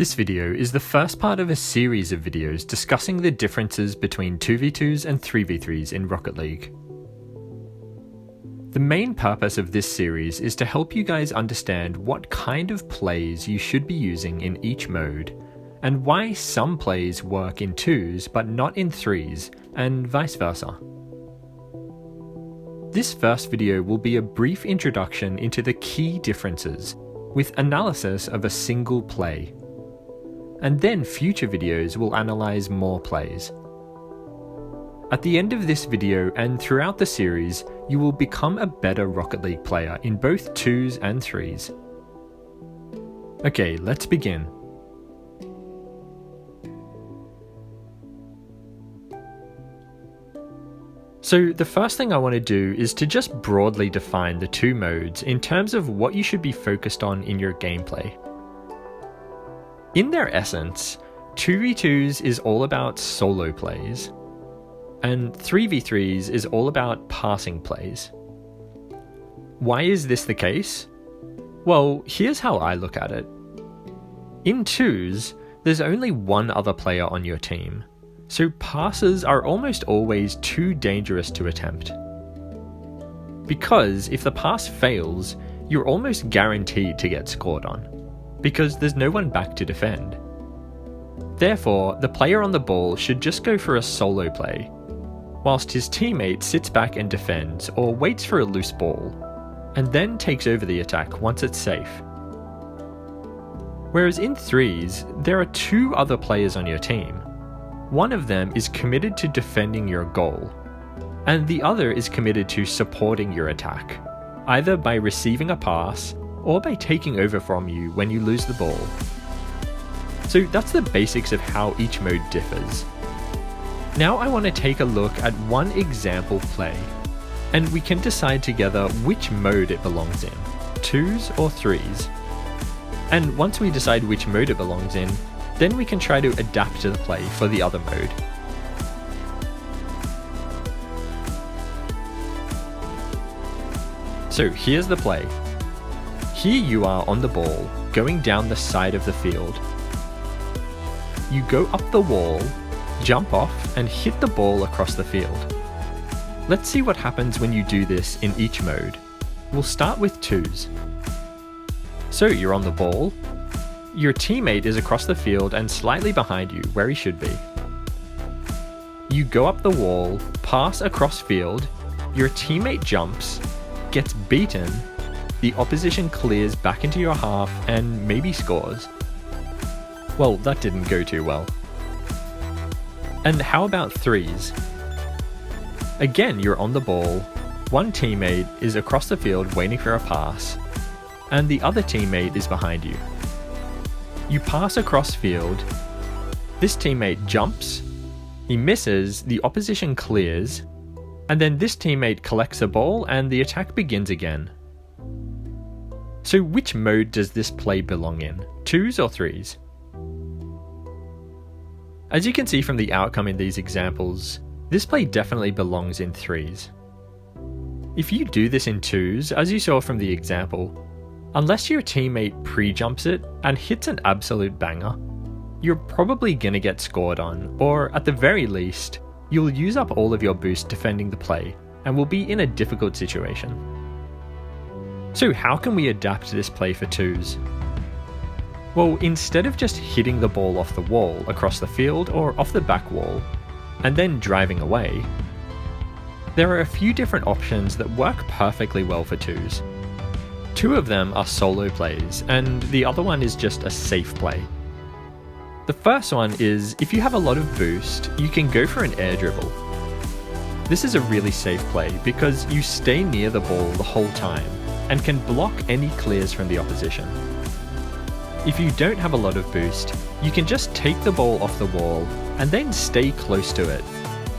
This video is the first part of a series of videos discussing the differences between 2v2s and 3v3s in Rocket League. The main purpose of this series is to help you guys understand what kind of plays you should be using in each mode, and why some plays work in 2s but not in 3s, and vice versa. This first video will be a brief introduction into the key differences, with analysis of a single play. And then future videos will analyze more plays. At the end of this video and throughout the series, you will become a better Rocket League player in both 2s and 3s. Okay, let's begin. So the first thing I want to do is to just broadly define the two modes in terms of what you should be focused on in your gameplay. In their essence, 2v2s is all about solo plays, and 3v3s is all about passing plays. Why is this the case? Well, here's how I look at it. In 2s, there's only one other player on your team, so passes are almost always too dangerous to attempt. Because if the pass fails, you're almost guaranteed to get scored on, because there's no one back to defend. Therefore, the player on the ball should just go for a solo play, whilst his teammate sits back and defends or waits for a loose ball, and then takes over the attack once it's safe. Whereas in 3s, there are two other players on your team. One of them is committed to defending your goal, and the other is committed to supporting your attack, either by receiving a pass or by taking over from you when you lose the ball. So that's the basics of how each mode differs. Now I want to take a look at one example play, and we can decide together which mode it belongs in, 2s or 3s. And once we decide which mode it belongs in, then we can try to adapt to the play for the other mode. So here's the play. Here you are on the ball, going down the side of the field. You go up the wall, jump off, and hit the ball across the field. Let's see what happens when you do this in each mode. We'll start with 2s. So you're on the ball. Your teammate is across the field and slightly behind you, where he should be. You go up the wall, pass across field, your teammate jumps, gets beaten, the opposition clears back into your half and maybe scores. Well, that didn't go too well. And how about 3s? Again, you're on the ball, one teammate is across the field waiting for a pass, and the other teammate is behind you. You pass across field, this teammate jumps, he misses, the opposition clears, and then this teammate collects the ball and the attack begins again. So which mode does this play belong in, 2s or 3s? As you can see from the outcome in these examples, this play definitely belongs in 3s. If you do this in 2s, as you saw from the example, unless your teammate pre-jumps it and hits an absolute banger, you're probably gonna get scored on, or at the very least, you'll use up all of your boost defending the play and will be in a difficult situation. So how can we adapt this play for 2s? Well, instead of just hitting the ball off the wall across the field or off the back wall, and then driving away, there are a few different options that work perfectly well for 2s. Two of them are solo plays, and the other one is just a safe play. The first one is, if you have a lot of boost, you can go for an air dribble. This is a really safe play because you stay near the ball the whole time, and can block any clears from the opposition. If you don't have a lot of boost, you can just take the ball off the wall and then stay close to it.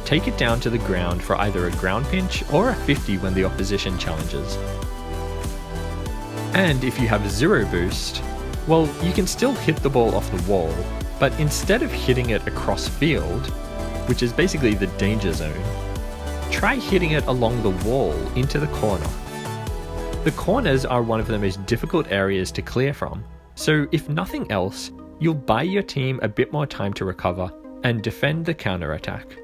Take it down to the ground for either a ground pinch or a 50 when the opposition challenges. And if you have 0 boost, well, you can still hit the ball off the wall, but instead of hitting it across field, which is basically the danger zone, try hitting it along the wall into the corner. The corners are one of the most difficult areas to clear from, so if nothing else, you'll buy your team a bit more time to recover and defend the counterattack.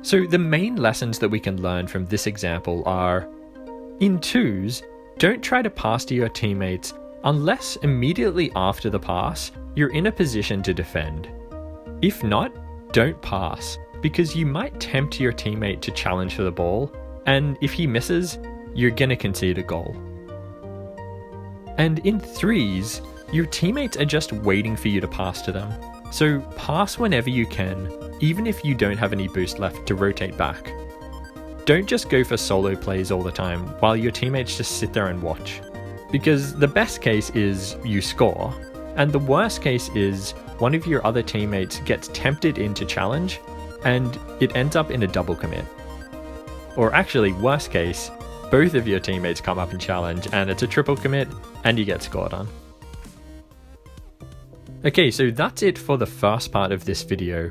So the main lessons that we can learn from this example are: in twos, don't try to pass to your teammates unless immediately after the pass, you're in a position to defend. If not, don't pass, because you might tempt your teammate to challenge for the ball, and if he misses, you're gonna concede a goal. And in threes, your teammates are just waiting for you to pass to them. So pass whenever you can, even if you don't have any boost left to rotate back. Don't just go for solo plays all the time while your teammates just sit there and watch. Because the best case is you score, and the worst case is one of your other teammates gets tempted into challenge and it ends up in a double commit. Or actually, worst case, both of your teammates come up and challenge and it's a triple commit and you get scored on. Okay, so that's it for the first part of this video.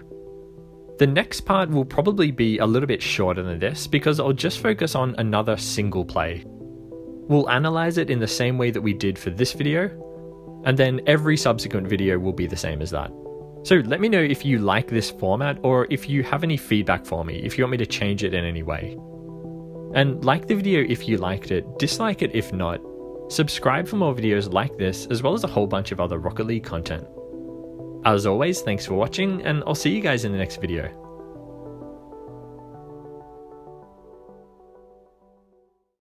The next part will probably be a little bit shorter than this because I'll just focus on another single play. We'll analyze it in the same way that we did for this video, and then every subsequent video will be the same as that. So let me know if you like this format or if you have any feedback for me, if you want me to change it in any way. And like the video if you liked it, dislike it if not. Subscribe for more videos like this, as well as a whole bunch of other Rocket League content. As always, thanks for watching, and I'll see you guys in the next video.